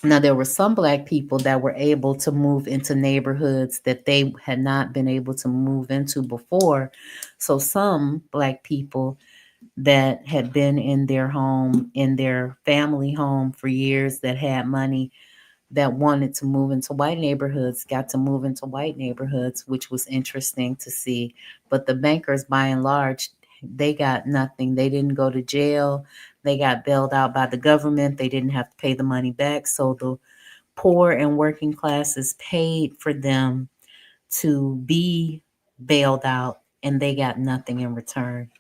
Now, there were some Black people that were able to move into neighborhoods that they had not been able to move into before. So some Black people that had been in their home, in their family home for years, that had money, that wanted to move into white neighborhoods, got to move into white neighborhoods, which was interesting to see. But the bankers, by and large, they got nothing. They didn't go to jail. They got bailed out by the government. They didn't have to pay the money back. So the poor and working classes paid for them to be bailed out, and they got nothing in return.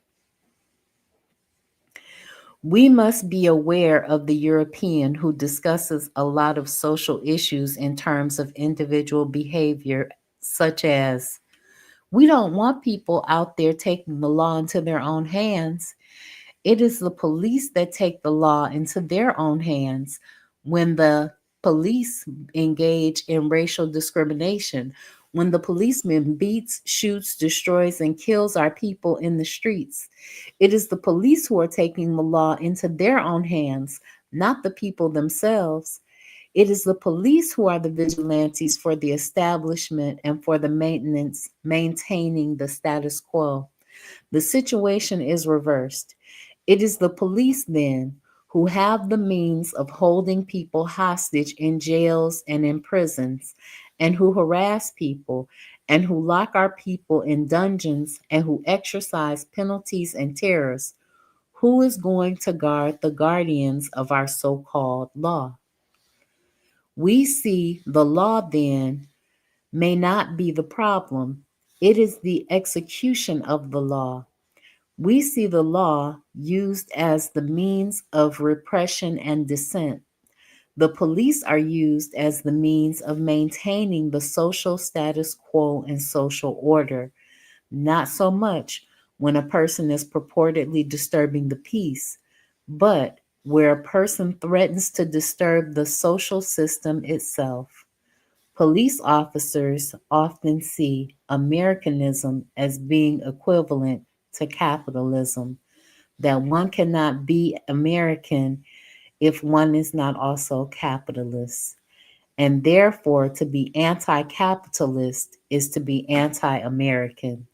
We must be aware of the European who discusses a lot of social issues in terms of individual behavior, such as, we don't want people out there taking the law into their own hands. It is the police that take the law into their own hands. When the police engage in racial discrimination, when the policeman beats, shoots, destroys, and kills our people in the streets. It is the police who are taking the law into their own hands, not the people themselves. It is the police who are the vigilantes for the establishment and for the maintaining the status quo. The situation is reversed. It is the police, then, who have the means of holding people hostage in jails and in prisons, and who harass people, and who lock our people in dungeons, and who exercise penalties and terrors. Who is going to guard the guardians of our so called law? We see the law, then, may not be the problem, it is the execution of the law. We see the law used as the means of repression and dissent. The police are used as the means of maintaining the social status quo and social order, not so much when a person is purportedly disturbing the peace, but where a person threatens to disturb the social system itself. Police officers often see Americanism as being equivalent to capitalism, that one cannot be American if one is not also capitalist. And therefore, to be anti capitalist is to be anti American.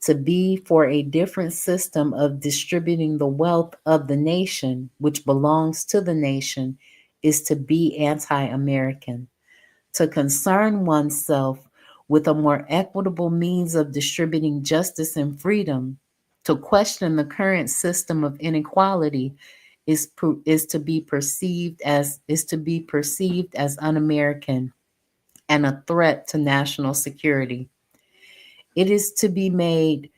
To be for a different system of distributing the wealth of the nation, which belongs to the nation, is to be anti American. To concern oneself with a more equitable means of distributing justice and freedom, to question the current system of inequality is to be perceived as un-American and a threat to national security. It is to be made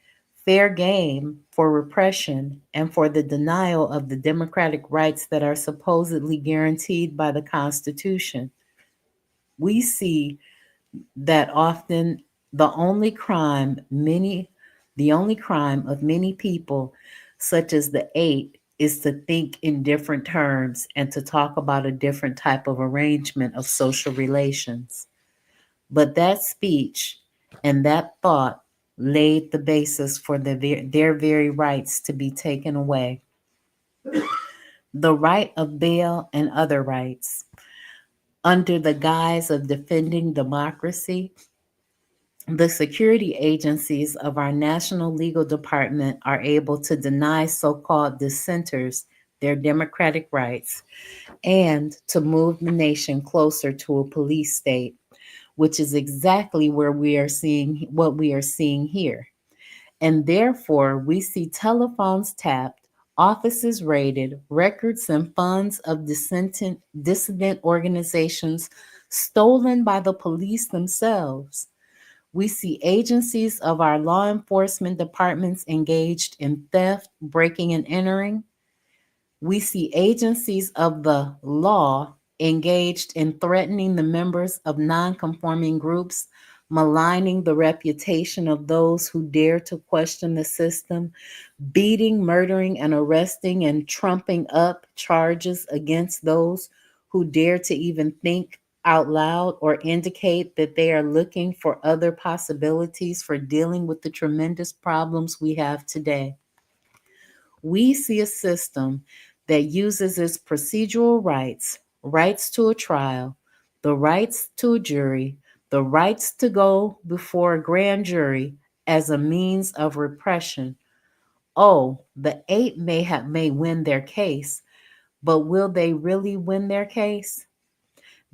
fair game for repression and for the denial of the democratic rights that are supposedly guaranteed by the Constitution. We see that often the only crime many the only crime of many people, such as the eight, is to think in different terms and to talk about a different type of arrangement of social relations. But that speech and that thought laid the basis for their very rights to be taken away. The right of bail and other rights. Under the guise of defending democracy, the security agencies of our National Legal Department are able to deny so called dissenters their democratic rights and to move the nation closer to a police state, which is exactly where we are seeing what we are seeing here. And therefore, we see telephones tapped, offices raided, records and funds of dissident organizations stolen by the police themselves. We see agencies of our law enforcement departments engaged in theft, breaking, and entering. We see agencies of the law engaged in threatening the members of nonconforming groups, maligning the reputation of those who dare to question the system, beating, murdering, and arresting and trumping up charges against those who dare to even think out loud or indicate that they are looking for other possibilities for dealing with the tremendous problems we have today. We see a system that uses its procedural rights, rights to a trial, the rights to a jury, the rights to go before a grand jury as a means of repression. Oh, the eight may win their case, but will they really win their case?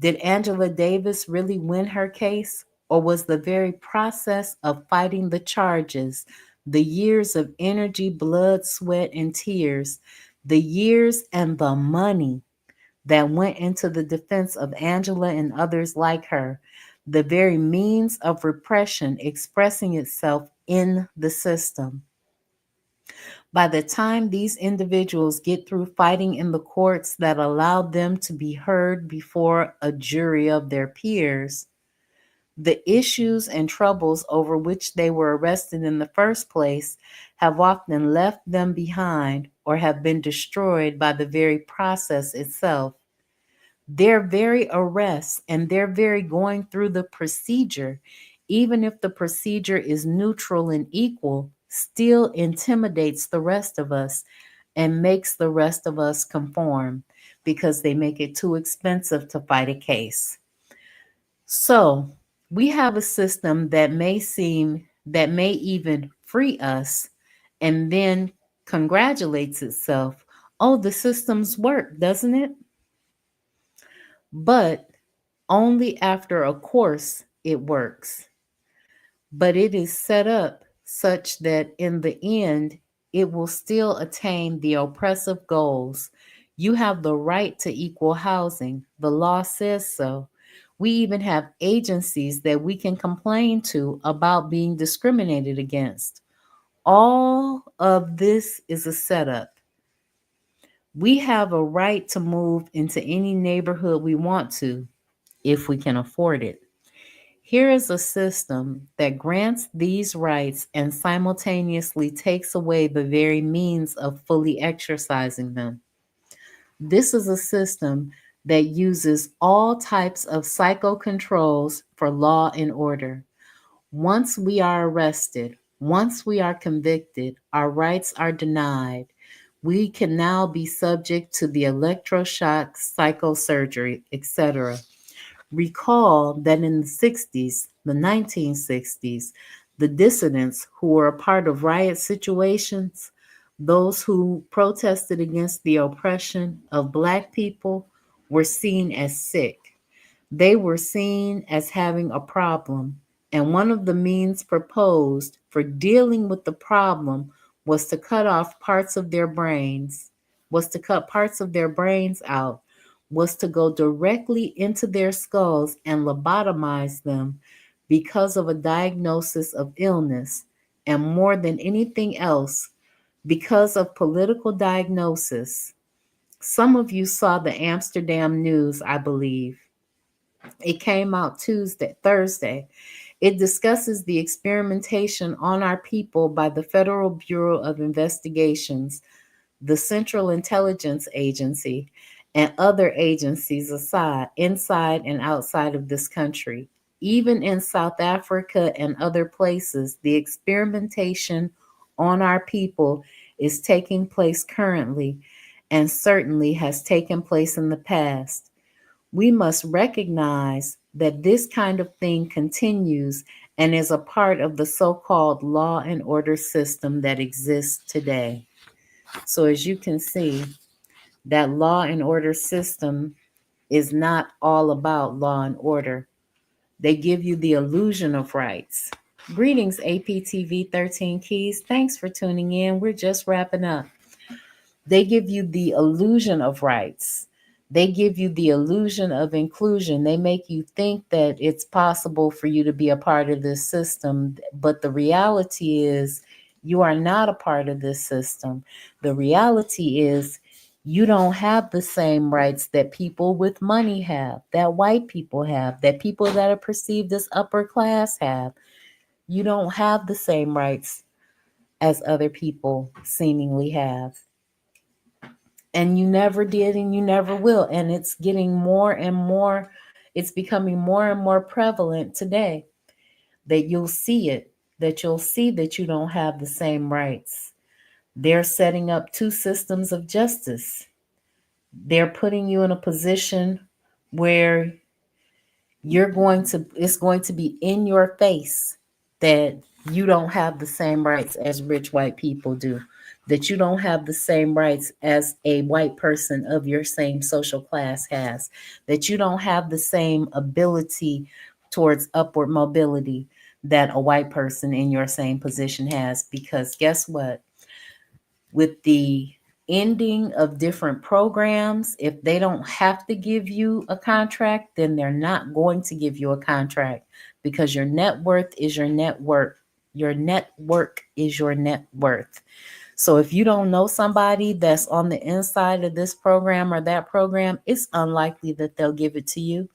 Did Angela Davis really win her case? Or was the very process of fighting the charges, the years of energy, blood, sweat, and tears, the years and the money that went into the defense of Angela and others like her, the very means of repression expressing itself in the system? By the time these individuals get through fighting in the courts that allowed them to be heard before a jury of their peers, the issues and troubles over which they were arrested in the first place have often left them behind or have been destroyed by the very process itself. Their very arrest and their very going through the procedure even if the procedure is neutral and equal, still intimidates the rest of us and makes the rest of us conform because they make it too expensive to fight a case. So we have a system that may even free us and then congratulates itself. Oh, the system's work, doesn't it? But only after a course it works. But it is set up such that in the end, it will still attain the oppressive goals. You have the right to equal housing. The law says so. We even have agencies that we can complain to about being discriminated against. All of this is a setup. We have a right to move into any neighborhood we want to if we can afford it. Here is a system that grants these rights and simultaneously takes away the very means of fully exercising them. This is a system that uses all types of psychocontrols for law and order. Once we are arrested, once we are convicted, our rights are denied. We can now be subject to the electroshock, psychosurgery, etc. Recall that in the 60s, the 1960s, the dissidents who were a part of riot situations, those who protested against the oppression of Black people, were seen as sick. They were seen as having a problem, and one of the means proposed for dealing with the problem was to cut off parts of their brains, was to cut parts of their brains out, was to go directly into their skulls and lobotomize them because of a diagnosis of illness, and more than anything else, because of political diagnosis. Some of you saw the Amsterdam News, I believe. It came out Thursday. It discusses the experimentation on our people by the Federal Bureau of Investigations, the Central Intelligence Agency, and other agencies inside and outside of this country. Even in South Africa and other places, the experimentation on our people is taking place currently and certainly has taken place in the past. We must recognize that this kind of thing continues and is a part of the so-called law and order system that exists today. So as you can see, that law and order system is not all about law and order. They give you the illusion of rights. Greetings, APTV 13 Keys. Thanks for tuning in. We're just wrapping up. They give you the illusion of rights. They give you the illusion of inclusion. They make you think that it's possible for you to be a part of this system. But the reality is you are not a part of this system. The reality is you don't have the same rights that people with money have, that white people have, that people that are perceived as upper class have. You don't have the same rights as other people seemingly have. And you never did and you never will. And it's getting more and more, it's becoming more and more prevalent today that you'll see it, that you'll see that you don't have the same rights. They're setting up two systems of justice. They're putting you in a position where it's going to be in your face that you don't have the same rights as rich white people do, that you don't have the same rights as a white person of your same social class has, that you don't have the same ability towards upward mobility that a white person in your same position has. Because guess what? With the ending of different programs, if they don't have to give you a contract, then they're not going to give you a contract, because your net worth is your net worth. Your network is your net worth. So if you don't know somebody that's on the inside of this program or that program, it's unlikely that they'll give it to you.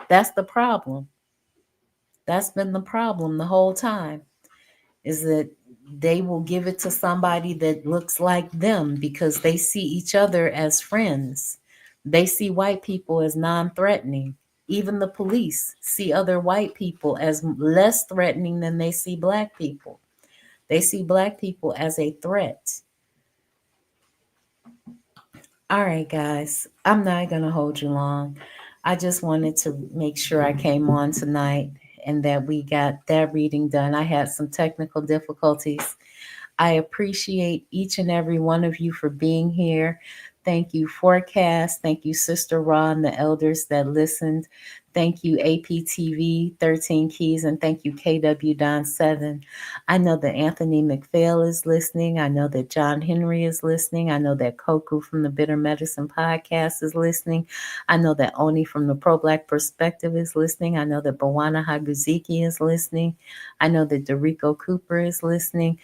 That's the problem. That's been the problem the whole time, is that they will give it to somebody that looks like them because they see each other as friends. They see white people as non-threatening. Even the police see other white people as less threatening than they see black people. They see black people as a threat. All right, guys, I'm not going to hold you long. I just wanted to make sure I came on tonight and that we got that reading done. I had some technical difficulties. I appreciate each and every one of you for being here. Thank you, Forecast. Thank you, Sister Ra and the elders that listened. Thank you, APTV 13 Keys, and thank you, KW Don 7. I know that Anthony McPhail is listening. I know that John Henry is listening. I know that Koku from the Bitter Medicine Podcast is listening. I know that Oni from the Pro Black Perspective is listening. I know that Bawana Haguziki is listening. I know that Dorico Cooper is listening.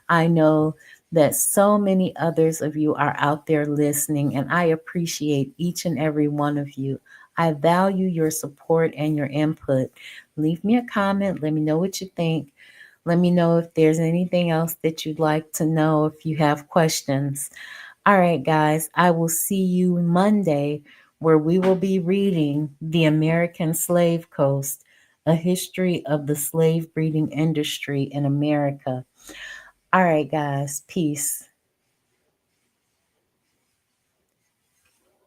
I know that so many others of you are out there listening, and I appreciate each and every one of you. I value your support and your input. Leave me a comment. Let me know what you think. Let me know if there's anything else that you'd like to know, if you have questions. All right, guys, I will see you Monday, where we will be reading The American Slave Coast, a history of the slave breeding industry in America. All right, guys, peace.